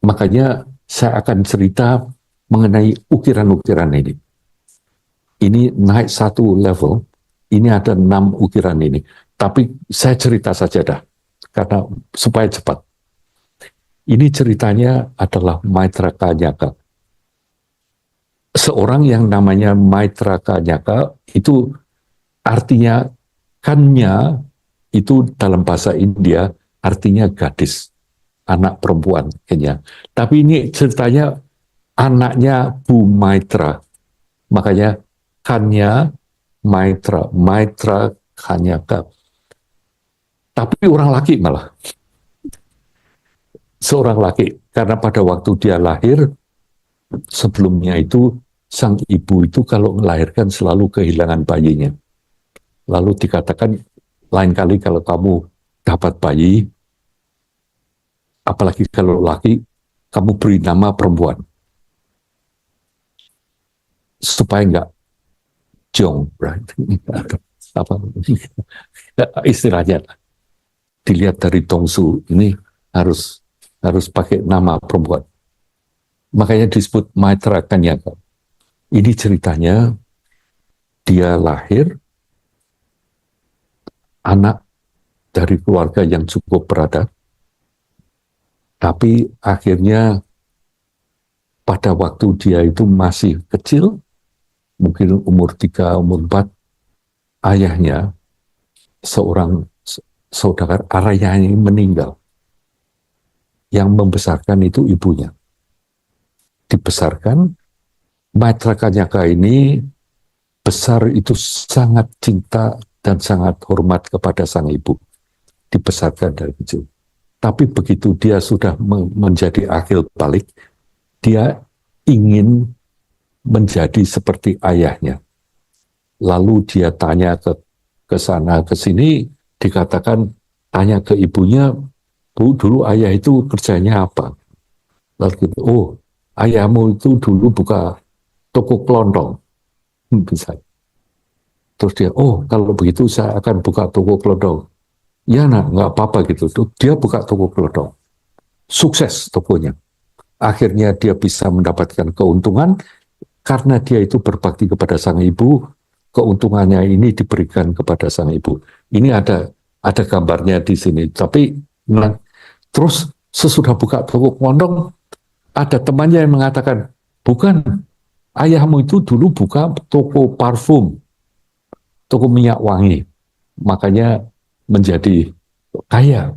Makanya saya akan cerita mengenai ukiran-ukiran ini. Ini naik satu level, ini ada 6 ukiran ini. Tapi saya cerita saja dah, karena supaya cepat. Ini ceritanya adalah Maitra Kanyaka. Seorang yang namanya Maitra Kanyaka itu artinya kanya itu dalam bahasa India artinya gadis, anak perempuan kayaknya. Tapi ini ceritanya anaknya Bu Maitra. Makanya Kanya Maitra, Maitra Kanyaka. Tapi orang laki malah. Seorang laki. Karena pada waktu dia lahir, sebelumnya itu sang ibu itu kalau melahirkan selalu kehilangan bayinya. Lalu dikatakan lain kali kalau kamu dapat bayi, apalagi kalau laki, kamu beri nama perempuan. Supaya enggak jong, right? Apa istilahnya dilihat dari tongsu ini harus pakai nama perempuan. Makanya disebut Maitra Kanyaka. Ini ceritanya dia lahir anak dari keluarga yang cukup berada, tapi akhirnya pada waktu dia itu masih kecil, mungkin umur 3, umur 4, ayahnya, seorang saudara ayahnya meninggal. Yang membesarkan itu ibunya. Dibesarkan, Maitra Kanyaka ini besar itu sangat cinta dan sangat hormat kepada sang ibu. Dibesarkan dari kecil. Tapi begitu dia sudah menjadi akil balik, dia ingin menjadi seperti ayahnya. Lalu dia tanya ke sana ke sini, dikatakan tanya ke ibunya, Bu, dulu ayah itu kerjanya apa? Lalu gitu, oh, ayahmu itu dulu buka toko kelontong. Bisa. Terus dia, oh, kalau begitu saya akan buka toko kelontong. Ya, nah, nggak apa-apa gitu. Dia buka toko kelontong. Sukses tokonya. Akhirnya dia bisa mendapatkan keuntungan karena dia itu berbakti kepada sang ibu. Keuntungannya ini diberikan kepada sang ibu. Ini ada gambarnya di sini. Tapi nah, terus sesudah buka toko kelontong, ada temannya yang mengatakan, bukan, ayahmu itu dulu buka toko parfum, toko minyak wangi. Makanya menjadi kaya.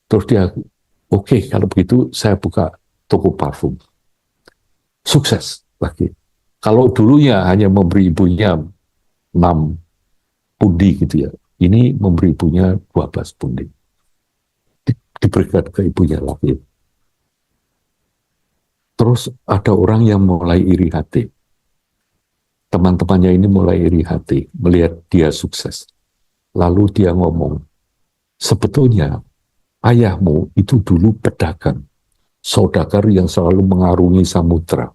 Terus dia, oke, kalau begitu saya buka toko parfum. Sukses lagi. Kalau dulunya hanya memberi ibunya 6 pundi gitu ya, ini memberi ibunya 12 pundi. Diberikan ke ibunya lagi. Terus ada orang yang mulai iri hati. Teman-temannya ini mulai iri hati, melihat dia sukses. Lalu dia ngomong, sebetulnya ayahmu itu dulu pedagang, saudagar yang selalu mengarungi samudra.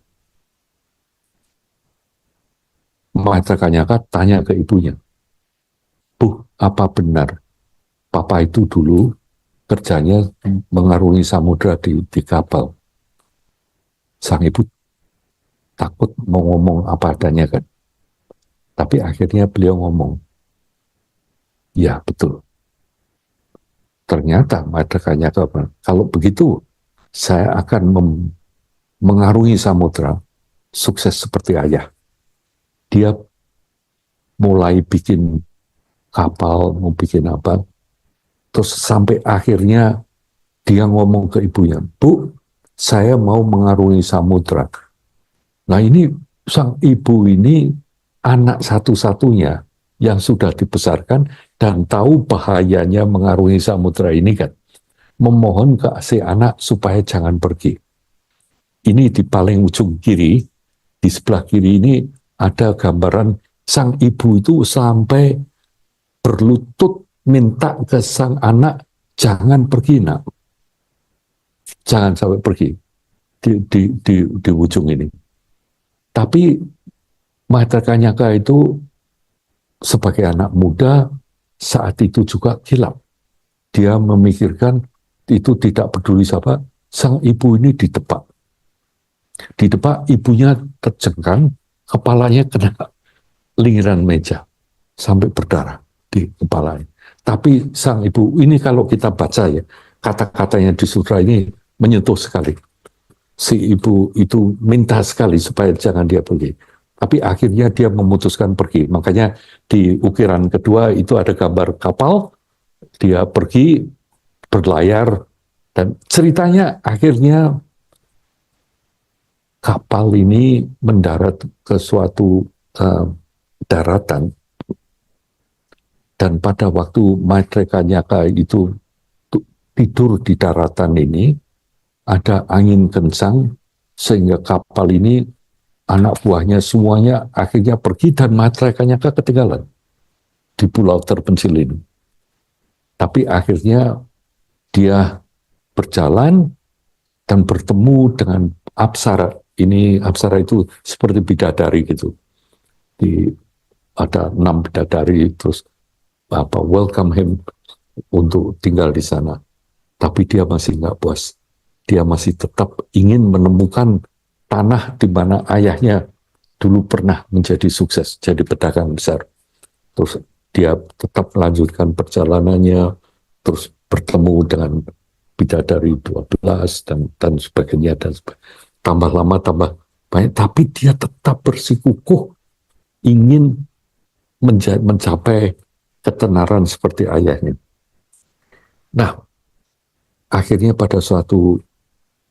Maitra Kanyaka tanya ke ibunya, Bu, apa benar papa itu dulu kerjanya mengarungi samudra di kapal? Sang ibu takut mau ngomong apa adanya kan. Tapi akhirnya beliau ngomong, ya betul. Ternyata Maitra Kanyaka, kalau begitu saya akan mengarungi samudra, sukses seperti ayah. Dia mulai bikin kapal, mau bikin apa, terus sampai akhirnya dia ngomong ke ibunya, Bu, saya mau mengarungi samudra. Nah ini sang ibu ini anak satu-satunya yang sudah dibesarkan dan tahu bahayanya mengarungi samudra ini kan. Memohon ke si anak supaya jangan pergi. Ini di paling ujung kiri, di sebelah kiri ini ada gambaran sang ibu itu sampai berlutut minta ke sang anak, jangan pergi nak. Jangan sampai pergi di ujung ini. Tapi Maitra Kanyaka itu sebagai anak muda saat itu juga kilap. Dia memikirkan itu tidak peduli siapa, sang ibu ini ditebak. Ditebak, ibunya terjengkang, kepalanya kena lingkaran meja sampai berdarah di kepalanya. Tapi sang ibu ini kalau kita baca ya, kata-katanya di sutra ini menyentuh sekali. Si ibu itu minta sekali supaya jangan dia pergi. Tapi akhirnya dia memutuskan pergi. Makanya di ukiran kedua itu ada gambar kapal, dia pergi berlayar, dan ceritanya akhirnya kapal ini mendarat ke suatu daratan, dan pada waktu Maitreya Nyaka itu tidur di daratan ini, ada angin kencang sehingga kapal ini, anak buahnya semuanya akhirnya pergi, dan Maitreya Nyaka ketinggalan di pulau terpencil ini. Tapi akhirnya dia berjalan dan bertemu dengan Apsara. Ini Apsara itu seperti bidadari gitu. Ada 6 bidadari, terus welcome him untuk tinggal di sana. Tapi dia masih nggak puas. Dia masih tetap ingin menemukan tanah di mana ayahnya dulu pernah menjadi sukses, jadi pedagang besar. Terus dia tetap melanjutkan perjalanannya, terus bertemu dengan bidadari 12 dan sebagainya, dan tambah lama tambah banyak, tapi dia tetap bersikukuh ingin mencapai ketenaran seperti ayahnya. Nah, akhirnya pada suatu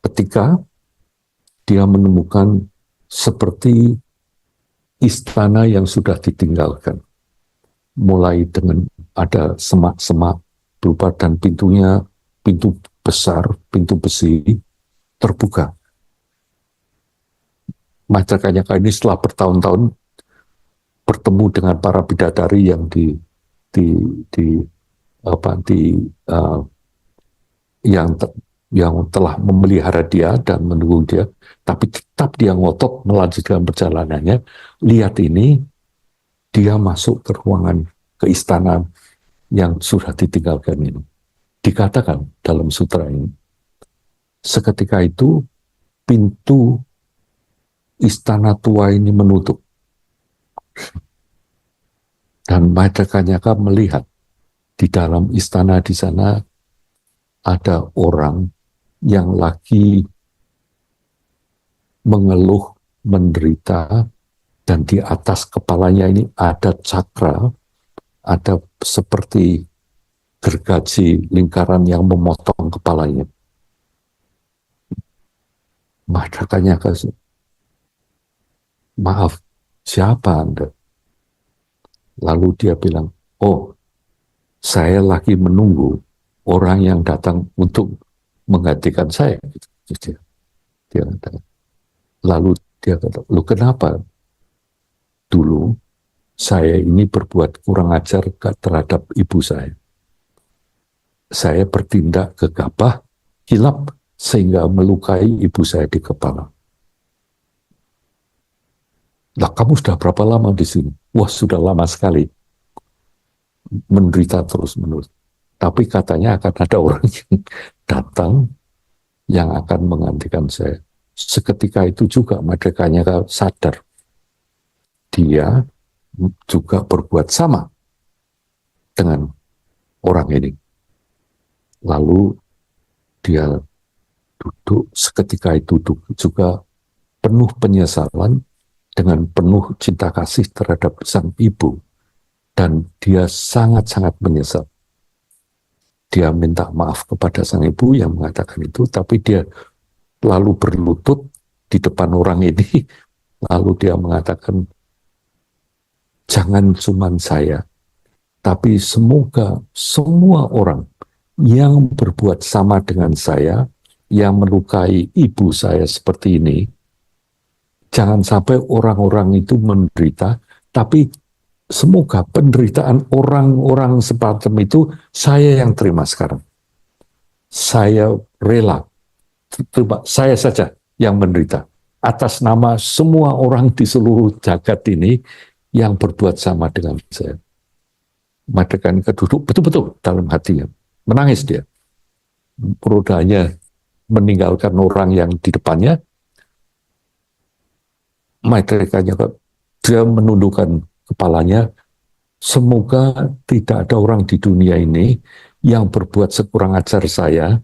ketika dia menemukan seperti istana yang sudah ditinggalkan. Mulai dengan ada semak-semak berupa, dan pintunya pintu besar, pintu besi terbuka. Maitreya Nyaka ini setelah bertahun-tahun bertemu dengan para bidadari yang yang telah memelihara dia dan mendukung dia, tapi tetap dia ngotot melanjutkan perjalanannya. Lihat ini, dia masuk ke ruangan, ke istana yang sudah ditinggalkan ini. Dikatakan dalam sutra ini, seketika itu pintu istana tua ini menutup. Dan Maitreya Nyaka melihat di dalam istana di sana ada orang yang lagi mengeluh, menderita, dan di atas kepalanya ini ada cakra, ada seperti gergaji lingkaran yang memotong kepalanya. Maitreya Nyaka, maaf, siapa Anda? Lalu dia bilang, oh, saya lagi menunggu orang yang datang untuk menggantikan saya. Dia kata. Lalu dia kata, lu kenapa? Dulu saya ini berbuat kurang ajar terhadap ibu saya. Saya bertindak gegabah, hilap, sehingga melukai ibu saya di kepala. Lah, kamu sudah berapa lama di sini? Wah, sudah lama sekali. Menderita terus-menerus. Tapi katanya akan ada orang yang datang yang akan menggantikan saya. Seketika itu juga Maitreya Nyaka sadar. Dia juga berbuat sama dengan orang ini. Lalu dia duduk, seketika itu juga penuh penyesalan, dengan penuh cinta kasih terhadap sang ibu. Dan dia sangat-sangat menyesal. Dia minta maaf kepada sang ibu yang mengatakan itu, tapi dia lalu berlutut di depan orang ini, lalu dia mengatakan, jangan cuma saya, tapi semoga semua orang yang berbuat sama dengan saya, yang melukai ibu saya seperti ini, jangan sampai orang-orang itu menderita, tapi semoga penderitaan orang-orang semacam itu saya yang terima sekarang. Saya rela, saya saja yang menderita atas nama semua orang di seluruh jagat ini yang berbuat sama dengan saya. Maitreya Nyaka duduk betul-betul dalam hatinya, menangis dia. Rodanya meninggalkan orang yang di depannya, Maitreya dia menundukkan kepalanya, semoga tidak ada orang di dunia ini yang berbuat sekurang ajar saya,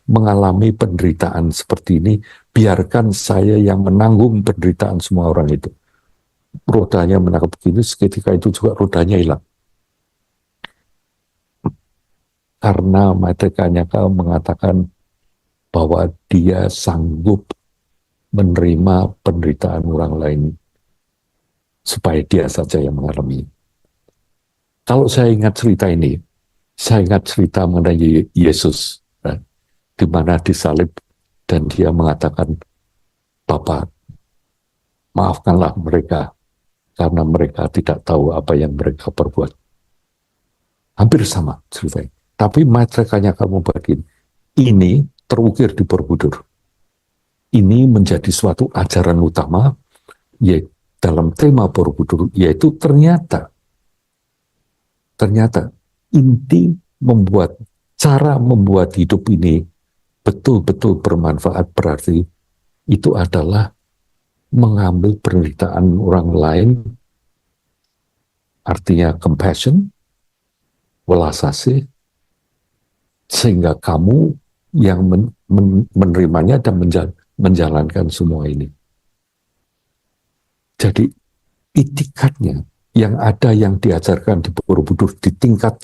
mengalami penderitaan seperti ini, biarkan saya yang menanggung penderitaan semua orang itu. Rodanya menangkap begini, seketika itu juga rodanya hilang. Karena Maitreya mengatakan bahwa dia sanggup menerima penderitaan orang lain, supaya dia saja yang mengalami. Kalau saya ingat cerita ini, saya ingat cerita mengenai Yesus, di mana disalib dan dia mengatakan, Bapa, maafkanlah mereka, karena mereka tidak tahu apa yang mereka perbuat. Hampir sama ceritanya. Tapi Maitreya kamu bagian, ini terukir di Borobudur. Ini menjadi suatu ajaran utama, yaitu dalam tema Borobudur, yaitu ternyata inti cara membuat hidup ini betul-betul bermanfaat, berarti itu adalah mengambil penderitaan orang lain, artinya compassion, welas asih, sehingga kamu yang menerimanya dan menjalankan semua ini. Jadi itikadnya yang ada, yang diajarkan di Borobudur di tingkat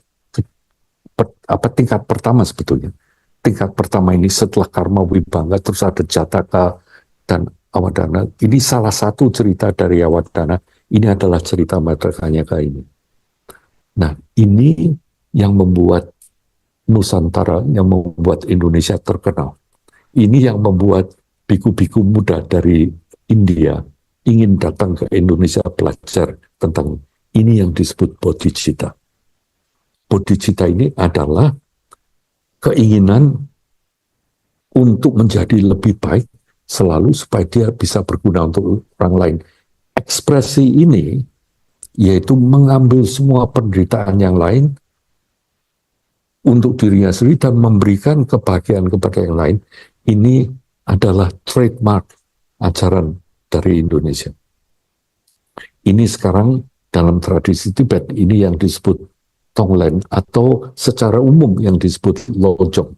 pertama sebetulnya. Tingkat pertama ini setelah karma wibangga, terus ada jataka dan awadana. Ini salah satu cerita dari awadana. Ini adalah cerita Maitreya ini. Nah, ini yang membuat Nusantara, yang membuat Indonesia terkenal. Ini yang membuat biku-biku muda dari India ingin datang ke Indonesia belajar tentang ini yang disebut bodhicitta. Bodhicitta ini adalah keinginan untuk menjadi lebih baik selalu supaya dia bisa berguna untuk orang lain. Ekspresi ini yaitu mengambil semua penderitaan yang lain untuk dirinya sendiri dan memberikan kebahagiaan kepada yang lain. Ini adalah trademark ajaran dari Indonesia. Ini sekarang dalam tradisi Tibet, ini yang disebut Tonglen, atau secara umum yang disebut Lojong.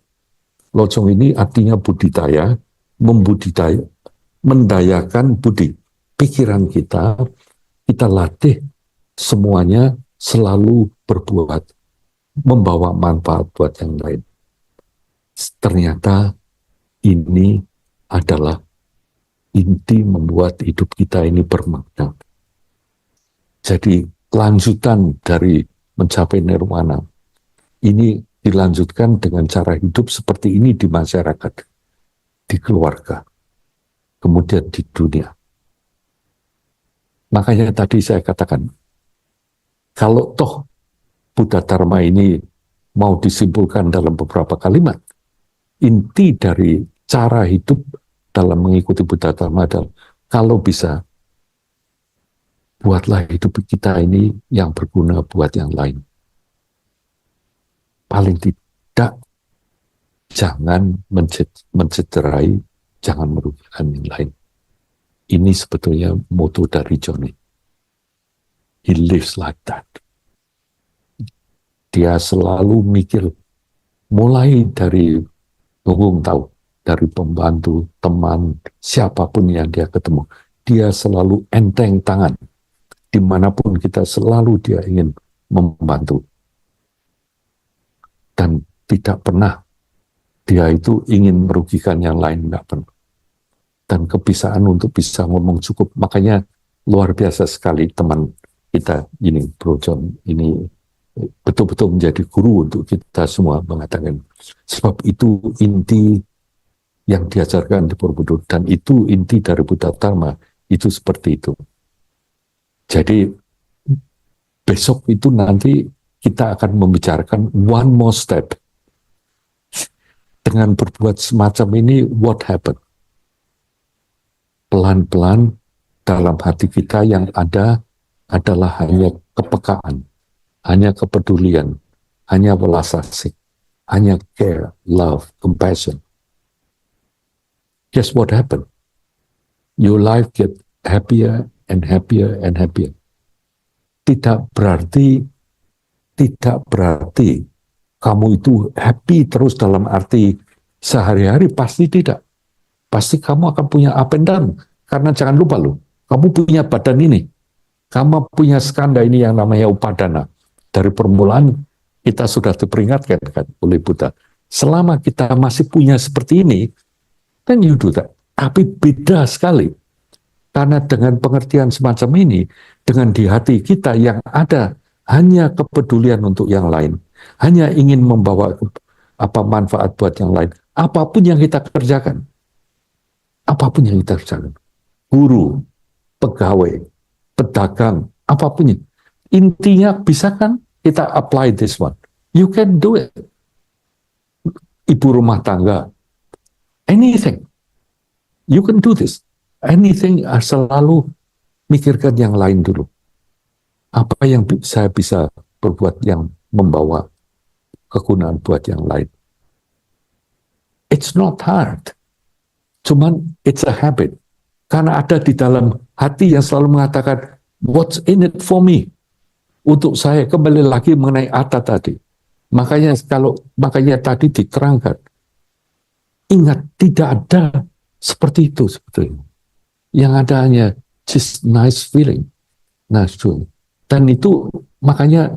Lojong ini artinya budidaya, mendayakan budi. Pikiran kita latih semuanya selalu berbuat, membawa manfaat buat yang lain. Ternyata ini adalah inti membuat hidup kita ini bermakna. Jadi lanjutan dari mencapai nirwana ini dilanjutkan dengan cara hidup seperti ini di masyarakat, di keluarga, kemudian di dunia. Makanya tadi saya katakan, kalau toh Buddha Dharma ini mau disimpulkan dalam beberapa kalimat, inti dari cara hidup dalam mengikuti Buddha Dharma adalah, kalau bisa, buatlah hidup kita ini yang berguna buat yang lain. Paling tidak, jangan mencederai, jangan merugikan yang lain. Ini sebetulnya moto dari Johnny. He lives like that. Dia selalu mikir, mulai dari tahu, dari pembantu, teman, siapapun yang dia ketemu, dia selalu enteng tangan. Dimanapun kita, selalu dia ingin membantu. Dan tidak pernah dia itu ingin merugikan yang lain, tidak pernah. Dan kebiasaan untuk bisa ngomong cukup. Makanya luar biasa sekali teman kita ini, Bro John, ini betul-betul menjadi guru untuk kita semua mengatakan. Sebab itu inti yang diajarkan di Borobudur, dan itu inti dari Buddha Dharma, itu seperti itu. Jadi besok itu nanti kita akan membicarakan one more step. Dengan berbuat semacam ini, what happened? Pelan-pelan dalam hati kita yang ada adalah hanya kepekaan, hanya kepedulian, hanya welas asih, hanya care, love, compassion. guess what happened? Your life get happier and happier and happier. Tidak berarti kamu itu happy terus dalam arti sehari-hari, pasti tidak. Pasti kamu akan punya up and down. Karena jangan lupa loh, kamu punya badan ini. Kamu punya skanda ini yang namanya upadana. Dari permulaan kita sudah diperingatkan kan oleh Buddha. Selama kita masih punya seperti ini, then you do that. Tapi beda sekali. Karena dengan pengertian semacam ini, dengan di hati kita yang ada hanya kepedulian untuk yang lain, hanya ingin membawa manfaat buat yang lain, apapun yang kita kerjakan, guru, pegawai, pedagang, apapun, intinya bisa kan kita apply this one, you can do it. Ibu rumah tangga, anything, you can do this. Anything, selalu mikirkan yang lain dulu. Apa yang saya bisa berbuat yang membawa kegunaan buat yang lain. It's not hard. Cuman it's a habit. Karena ada di dalam hati yang selalu mengatakan, what's in it for me? Untuk saya, kembali lagi mengenai Atta tadi. Makanya tadi diterangkan. Ingat, tidak ada seperti itu sebetulnya. Yang ada hanya just nice feeling, nice feeling. Dan itu makanya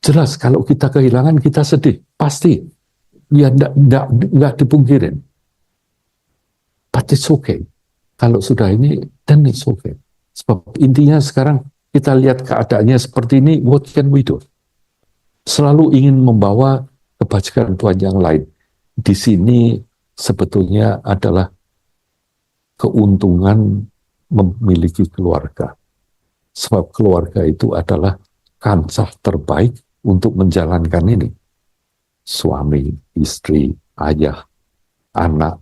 jelas kalau kita kehilangan kita sedih, pasti ya nggak dipungkirin. But it's okay. Kalau sudah ini, then it's okay. Sebab intinya sekarang kita lihat keadaannya seperti ini, what can we do? Selalu ingin membawa kebajikan buat yang lain. Di sini sebetulnya adalah keuntungan memiliki keluarga. Sebab keluarga itu adalah kancah terbaik untuk menjalankan ini. Suami, istri, ayah, anak.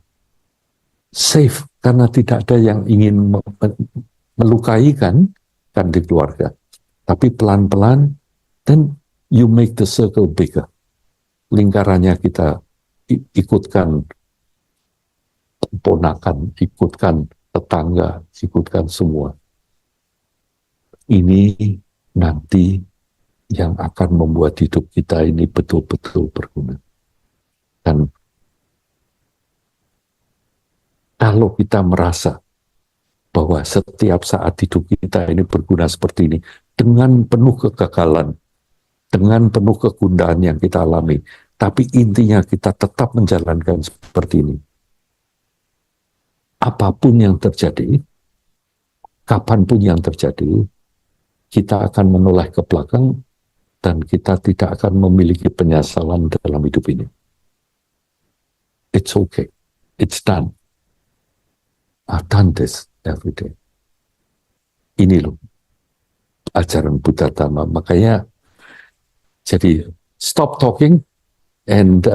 Safe, karena tidak ada yang ingin melukai kan di keluarga. Tapi pelan-pelan, then you make the circle bigger. Lingkarannya kita ikutkan ponakan, ikutkan tetangga, ikutkan semua. Ini nanti yang akan membuat hidup kita ini betul-betul berguna. Dan kalau kita merasa bahwa setiap saat hidup kita ini berguna seperti ini, dengan penuh kegagalan, dengan penuh kegundaan yang kita alami, tapi intinya kita tetap menjalankan seperti ini. Apapun yang terjadi, kapanpun yang terjadi, kita akan menoleh ke belakang dan kita tidak akan memiliki penyesalan dalam hidup ini. It's okay. It's done. I've done this every day. Ini loh ajaran Buddha Dhamma. Makanya jadi stop talking and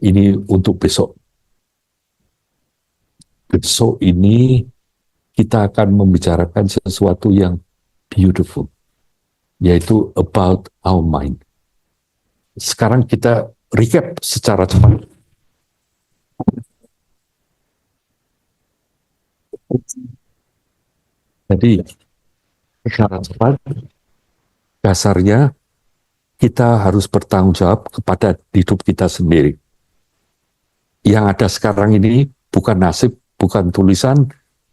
ini untuk besok. Besok ini kita akan membicarakan sesuatu yang beautiful, yaitu about our mind. Sekarang kita recap secara cepat. Jadi secara cepat, dasarnya kita harus bertanggung jawab kepada hidup kita sendiri. Yang ada sekarang ini bukan nasib, bukan tulisan,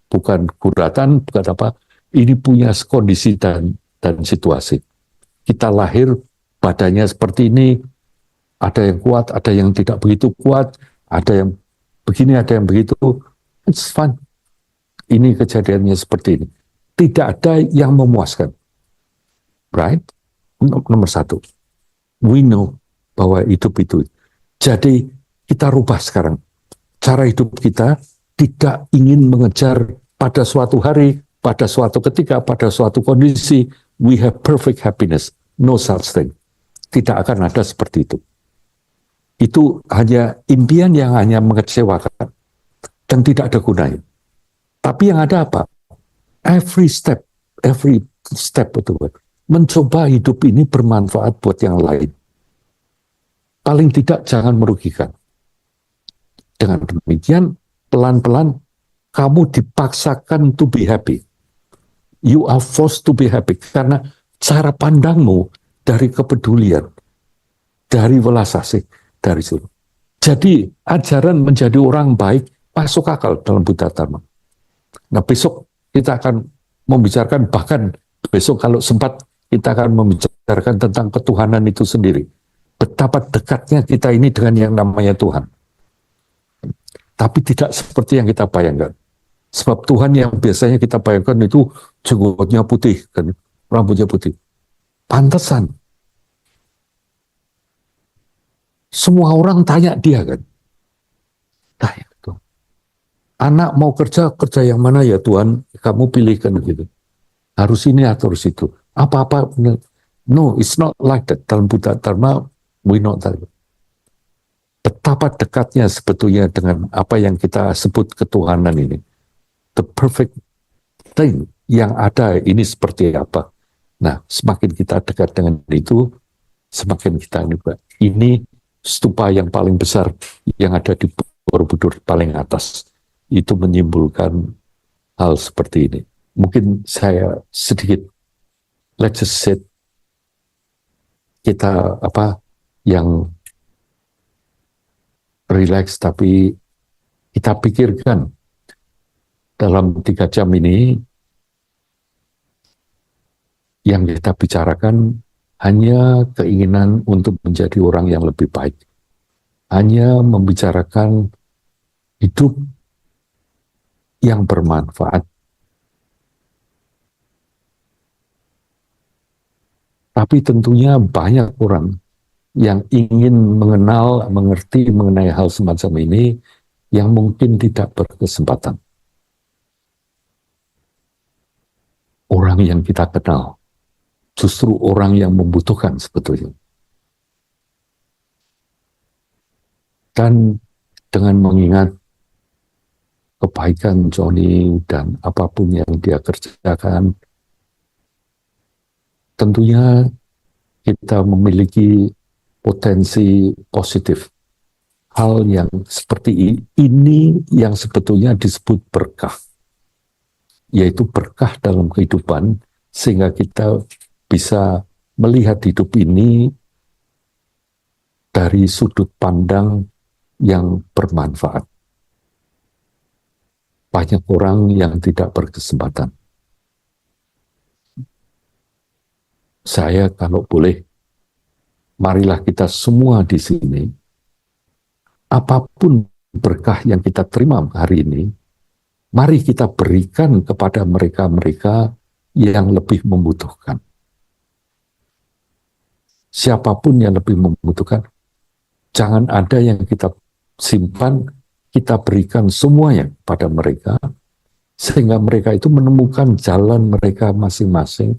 bukan guratan, bukan apa. Ini punya kondisi dan situasi. Kita lahir badannya seperti ini, ada yang kuat, ada yang tidak begitu kuat, ada yang begini, ada yang begitu. It's fun. Ini kejadiannya seperti ini. Tidak ada yang memuaskan. Right? Nomor satu. We know bahwa hidup itu. Jadi kita rubah sekarang. Cara hidup kita tidak ingin mengejar pada suatu hari, pada suatu ketika, pada suatu kondisi, we have perfect happiness. No such thing. Tidak akan ada seperti itu. Itu hanya impian yang hanya mengecewakan dan tidak ada gunanya. Tapi yang ada apa? Every step itu mencoba hidup ini bermanfaat buat yang lain. Paling tidak jangan merugikan. Dengan demikian, pelan-pelan kamu dipaksakan to be happy. You are forced to be happy. Karena cara pandangmu dari kepedulian, dari welas asih, dari situ. Jadi ajaran menjadi orang baik masuk akal dalam Buddha Dharma. Nah besok kita akan membicarakan, bahkan besok kalau sempat kita akan membicarakan tentang ketuhanan itu sendiri. Betapa dekatnya kita ini dengan yang namanya Tuhan. Tapi tidak seperti yang kita bayangkan. Sebab Tuhan yang biasanya kita bayangkan itu jenggotnya putih, kan, rambutnya putih. Pantesan. Semua orang tanya dia kan. Tanya tuh. Anak mau kerja yang mana ya Tuhan? Kamu pilihkan gitu. Harus ini atau harus itu. Apa-apa. No, it's not like that. Dalam Buddha Dharma, we not that. Betapa dekatnya sebetulnya dengan apa yang kita sebut ketuhanan ini. The perfect thing yang ada ini seperti apa. Nah, semakin kita dekat dengan itu, semakin kita juga. Ini stupa yang paling besar yang ada di Borobudur paling atas. Itu menyimpulkan hal seperti ini. Mungkin saya sedikit, let's just say, kita yang relax, tapi kita pikirkan dalam 3 jam ini yang kita bicarakan hanya keinginan untuk menjadi orang yang lebih baik. Hanya membicarakan hidup yang bermanfaat. Tapi tentunya banyak orang yang ingin mengenal, mengerti mengenai hal semacam ini yang mungkin tidak berkesempatan. Orang yang kita kenal, justru orang yang membutuhkan sebetulnya. Dan dengan mengingat kebaikan Johnny dan apapun yang dia kerjakan, tentunya kita memiliki potensi positif. Hal yang seperti ini yang sebetulnya disebut berkah. Yaitu berkah dalam kehidupan, sehingga kita bisa melihat hidup ini dari sudut pandang yang bermanfaat. Banyak orang yang tidak berkesempatan. Saya kalau boleh, marilah kita semua di sini, apapun berkah yang kita terima hari ini, mari kita berikan kepada mereka-mereka yang lebih membutuhkan. Siapapun yang lebih membutuhkan, jangan ada yang kita simpan, kita berikan semuanya pada mereka, sehingga mereka itu menemukan jalan mereka masing-masing,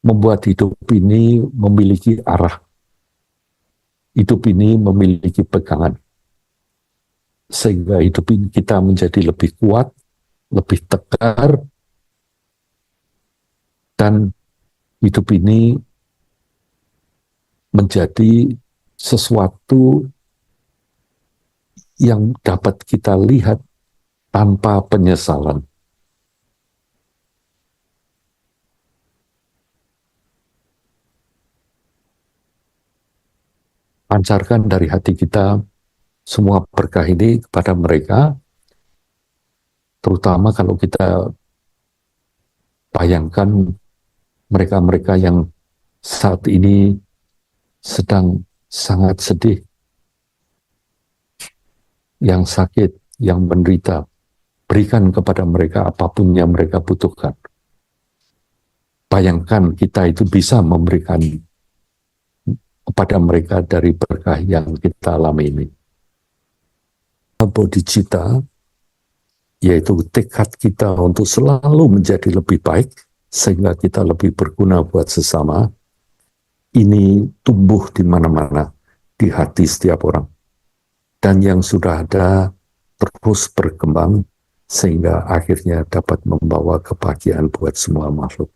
membuat hidup ini memiliki arah, hidup ini memiliki pegangan, sehingga hidup ini kita menjadi lebih kuat, lebih tegar, dan hidup ini menjadi sesuatu yang dapat kita lihat tanpa penyesalan. Pancarkan dari hati kita semua berkah ini kepada mereka, terutama kalau kita bayangkan mereka-mereka yang saat ini sedang sangat sedih, yang sakit, yang menderita. Berikan kepada mereka apapun yang mereka butuhkan. Bayangkan kita itu bisa memberikan kepada mereka dari berkah yang kita alami ini. Bodhicitta, yaitu tekad kita untuk selalu menjadi lebih baik, sehingga kita lebih berguna buat sesama, ini tumbuh di mana-mana, di hati setiap orang. Dan yang sudah ada terus berkembang, sehingga akhirnya dapat membawa kebahagiaan buat semua makhluk.